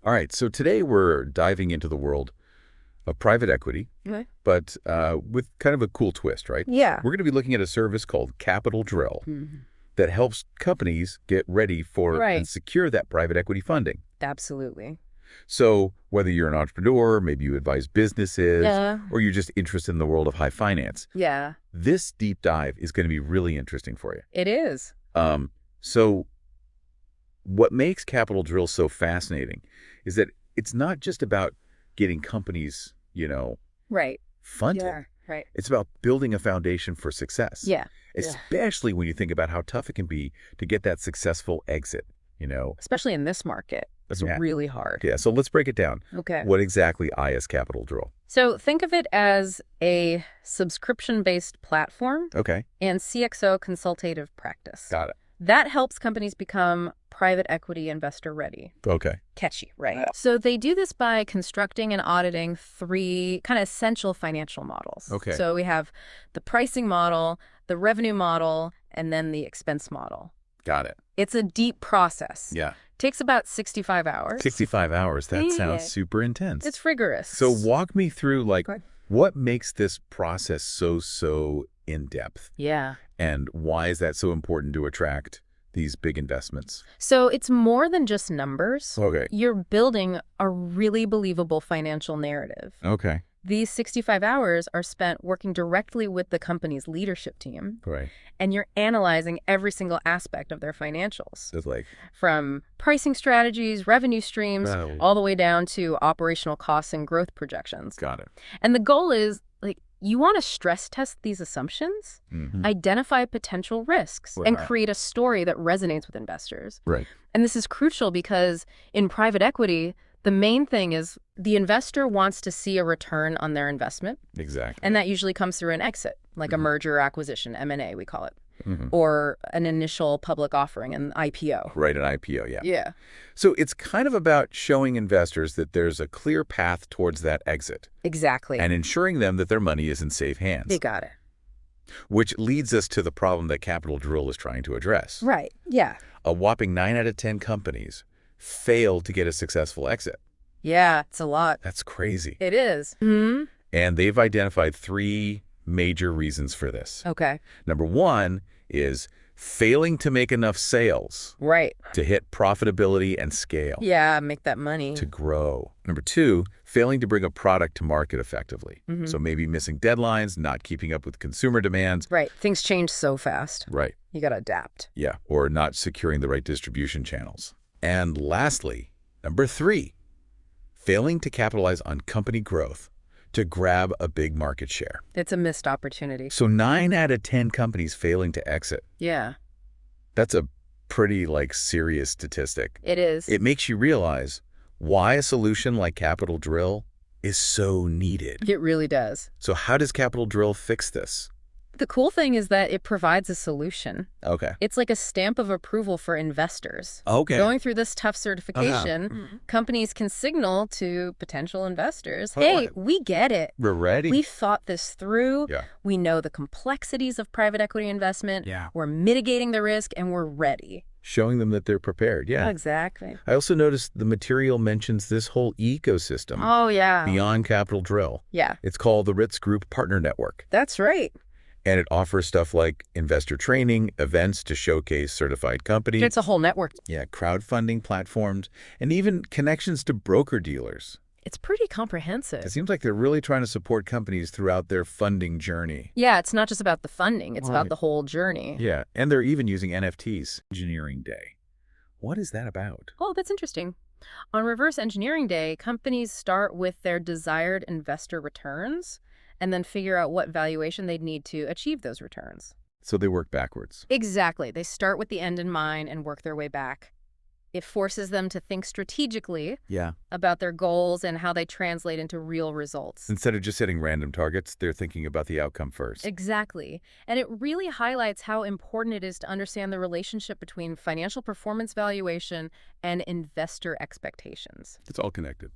All right, so today we're diving into the world of private equity, Okay. but with kind of a cool twist, right? Yeah. We're going to be looking at a service called Capital Drill Mhm. that helps companies get ready for and Right. secure that private equity funding. Absolutely. So whether you're an entrepreneur, maybe you advise businesses, Yeah. or you're just interested in the world of high finance, Yeah. this deep dive is going to be really interesting for you. It is. So what makes Capital Drill so fascinating is that it's not just about getting companies, Right. funded. Yeah. Right. It's about building a foundation for success, Yeah. especially when you think about how tough it can be to get that successful exit. Especially in this market. It's Yeah. really hard. Yeah, so let's break it down. Okay. What exactly is Capital Drill? So think of it as a subscription-based platform Okay, and CXO consultative practice. got it. That helps companies become private equity investor ready. Okay, Catchy, right? So they do this by constructing and auditing 3 kind of essential financial models. Okay. So we have the pricing model, the revenue model, and then the expense model. got it. It's a deep process. Yeah, Takes about 65 hours. 65 hours. That Yeah. sounds super intense. It's rigorous. So walk me through, Go ahead. what makes this process so in-depth? Yeah. And why is that so important to attract these big investments? So it's more than just numbers. Okay. You're building a really believable financial narrative. Okay. These 65 hours are spent working directly with the company's leadership team, Right. and you're analyzing every single aspect of their financials, It's like, from pricing strategies, revenue streams, Oh. all the way down to operational costs and growth projections. got it. And the goal is, you want to stress test these assumptions, Mhm. identify potential risks, and Right. create a story that resonates with investors. Right. And this is crucial because in private equity, the main thing is the investor wants to see a return on their investment, Exactly. and that usually comes through an exit, like a merger or acquisition, M&A we call it, Mhm. or an initial public offering, an IPO. Right, an IPO, yeah. Yeah. So it's kind of about showing investors that there's a clear path towards that exit Exactly. and ensuring them that their money is in safe hands, They got it. which leads us to the problem that Capital Drill is trying to address. Right. Yeah. A whopping 9 out of 10 companies fail to get a successful exit. Yeah, it's a lot. That's crazy. It is. Hmm. And they've identified 3 major reasons for this. Okay. Number 1 is failing to make enough sales Right. to hit profitability and scale, Yeah, make that money. to grow. Number 2, failing to bring a product to market effectively. Mhm. So maybe missing deadlines, not keeping up with consumer demands. Right. Things change so fast. Right. You got to adapt. Yeah. Or not securing the right distribution channels. And lastly, number 3, failing to capitalize on company growth to grab a big market share. It's a missed opportunity. So 9 out of 10 companies failing to exit. Yeah, That's a pretty serious statistic. it is. It makes you realize why a solution like Capital Drill is so needed. It really does. So how does Capital Drill fix this? The cool thing is that it provides a solution. Okay. It's like a stamp of approval for investors. Okay. Going through this tough certification, companies can signal to potential investors, Oh, hey, right. we get it. We're ready. We've thought this through. Yeah. We know the complexities of private equity investment. Yeah. We're mitigating the risk, and we're ready. Showing them that they're prepared. Yeah. Exactly. I also noticed the material mentions this whole ecosystem Oh, yeah. beyond Capital Drill. Yeah, It's called the Ritz Group Partner Network. that's right. And it offers stuff like investor training, events to showcase certified companies. It's a whole network. Yeah, crowdfunding platforms, and even connections to broker-dealers. It's pretty comprehensive. It seems like they're really trying to support companies throughout their funding journey. Yeah, it's not just about the funding. It's Right. about the whole journey. Yeah, and they're even using NFTs. Engineering Day. What is that about? Oh, that's interesting. On Reverse Engineering Day, companies start with their desired investor returns and then figure out what valuation they'd need to achieve those returns. So they work backwards. Exactly. They start with the end in mind and work their way back. It forces them to think strategically Yeah. about their goals and how they translate into real results. Instead of just setting random targets, they're thinking about the outcome first. Exactly. And it really highlights how important it is to understand the relationship between financial performance valuation and investor expectations. It's all connected.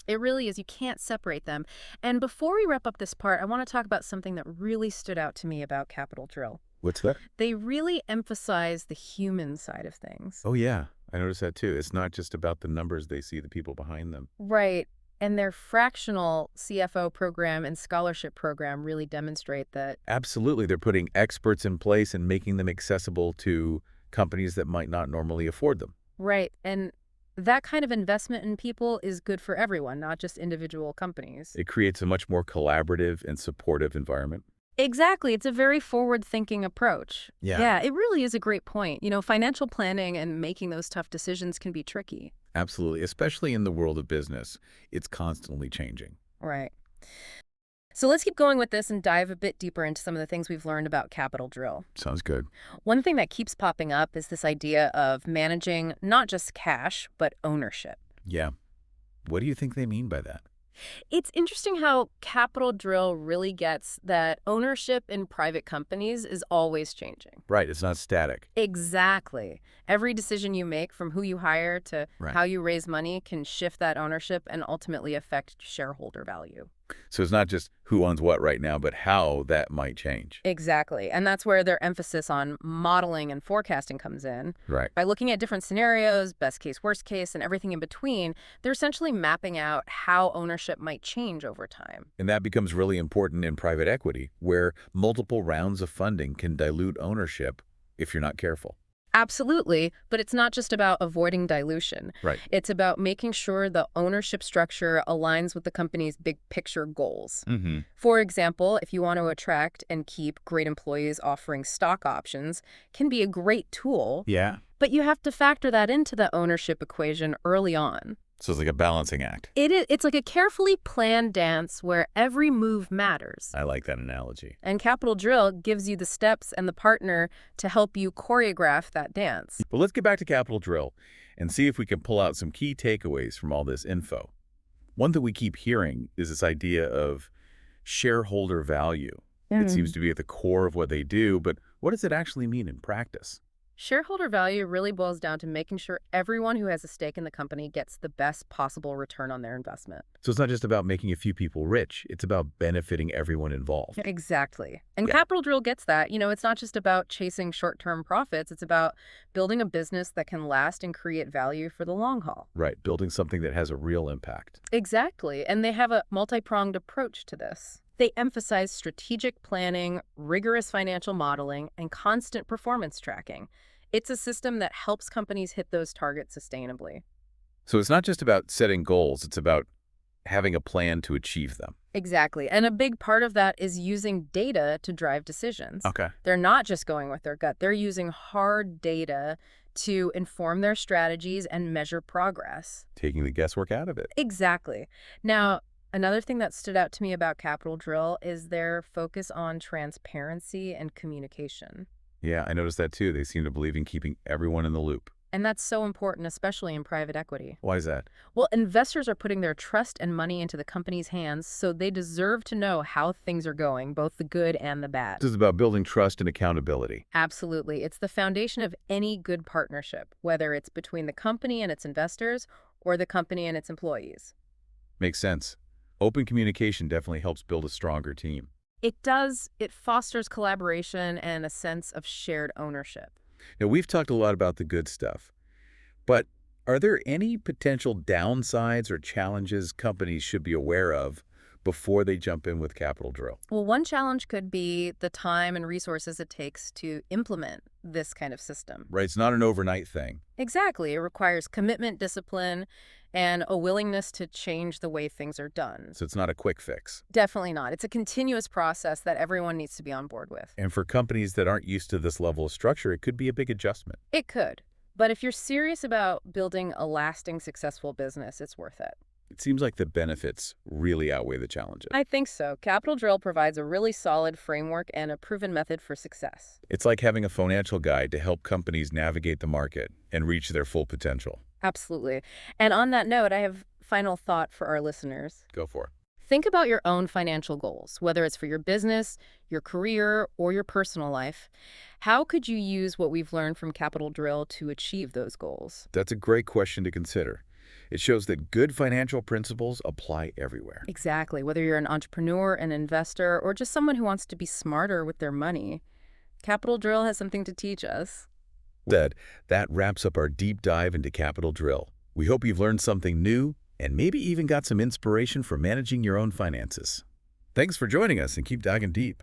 It really is. You can't separate them. And before we wrap up this part, I want to talk about something that really stood out to me about Capital Drill. What's that? They really emphasize the human side of things. Oh, yeah. I noticed that too. It's not just about the numbers they see, the people behind them. Right. And their fractional CFO program and scholarship program really demonstrate that. Absolutely. They're putting experts in place and making them accessible to companies that might not normally afford them. Right. And that kind of investment in people is good for everyone, not just individual companies. It creates a much more collaborative and supportive environment. Exactly. It's a very forward-thinking approach. Yeah. Yeah, it really is a great point. Financial planning and making those tough decisions can be tricky. Absolutely. Especially in the world of business, it's constantly changing. Right. So let's keep going with this and dive a bit deeper into some of the things we've learned about Capital Drill. Sounds good. One thing that keeps popping up is this idea of managing not just cash, but ownership. Yeah. What do you think they mean by that? It's interesting how Capital Drill really gets that ownership in private companies is always changing. Right. It's not static. Exactly. Every decision you make, from who you hire to Right. how you raise money, can shift that ownership and ultimately affect shareholder value. So it's not just who owns what right now, but how that might change. Exactly. And that's where their emphasis on modeling and forecasting comes in. Right. By looking at different scenarios, best case, worst case, and everything in between, they're essentially mapping out how ownership might change over time. And that becomes really important in private equity, where multiple rounds of funding can dilute ownership if you're not careful. Absolutely, but it's not just about avoiding dilution. Right. It's about making sure the ownership structure aligns with the company's big picture goals. Mm-hmm. For example, if you want to attract and keep great employees, offering stock options can be a great tool, Yeah. but you have to factor that into the ownership equation early on. So it's like a balancing act. It's like a carefully planned dance where every move matters. I like that analogy. And Capital Drill gives you the steps and the partner to help you choreograph that dance. But let's get back to Capital Drill and see if we can pull out some key takeaways from all this info. One that we keep hearing is this idea of shareholder value. It seems to be at the core of what they do, but what does it actually mean in practice? Shareholder value really boils down to making sure everyone who has a stake in the company gets the best possible return on their investment. So it's not just about making a few people rich. It's about benefiting everyone involved. Exactly. And Yeah. Capital Drill gets that. It's not just about chasing short-term profits. It's about building a business that can last and create value for the long haul. Right. Building something that has a real impact. Exactly. And they have a multi-pronged approach to this. They emphasize strategic planning, rigorous financial modeling, and constant performance tracking. It's a system that helps companies hit those targets sustainably. So it's not just about setting goals. It's about having a plan to achieve them. Exactly. And a big part of that is using data to drive decisions. Okay. They're not just going with their gut. They're using hard data to inform their strategies and measure progress. Taking the guesswork out of it. Exactly. Now, another thing that stood out to me about Capital Drill is their focus on transparency and communication. Yeah, I noticed that too. They seem to believe in keeping everyone in the loop. And that's so important, especially in private equity. Why is that? Well, investors are putting their trust and money into the company's hands, so they deserve to know how things are going, both the good and the bad. This is about building trust and accountability. Absolutely. It's the foundation of any good partnership, whether it's between the company and its investors or the company and its employees. Makes sense. Open communication definitely helps build a stronger team. It does. It fosters collaboration and a sense of shared ownership. Now, we've talked a lot about the good stuff, but are there any potential downsides or challenges companies should be aware of before they jump in with Capital Drill? Well, one challenge could be the time and resources it takes to implement this kind of system. Right, it's not an overnight thing. Exactly. It requires commitment, discipline, and a willingness to change the way things are done. So it's not a quick fix. Definitely not. It's a continuous process that everyone needs to be on board with. And for companies that aren't used to this level of structure, it could be a big adjustment. It could. But if you're serious about building a lasting, successful business, it's worth it. It seems like the benefits really outweigh the challenges. I think so. Capital Drill provides a really solid framework and a proven method for success. It's like having a financial guide to help companies navigate the market and reach their full potential. Absolutely. And on that note, I have final thought for our listeners. Go for it. Think about your own financial goals, whether it's for your business, your career, or your personal life. How could you use what we've learned from Capital Drill to achieve those goals? That's a great question to consider. It shows that good financial principles apply everywhere. Exactly. Whether you're an entrepreneur, an investor, or just someone who wants to be smarter with their money, Capital Drill has something to teach us. That wraps up our deep dive into Capital Drill. We hope you've learned something new and maybe even got some inspiration for managing your own finances. Thanks for joining us and keep diving deep.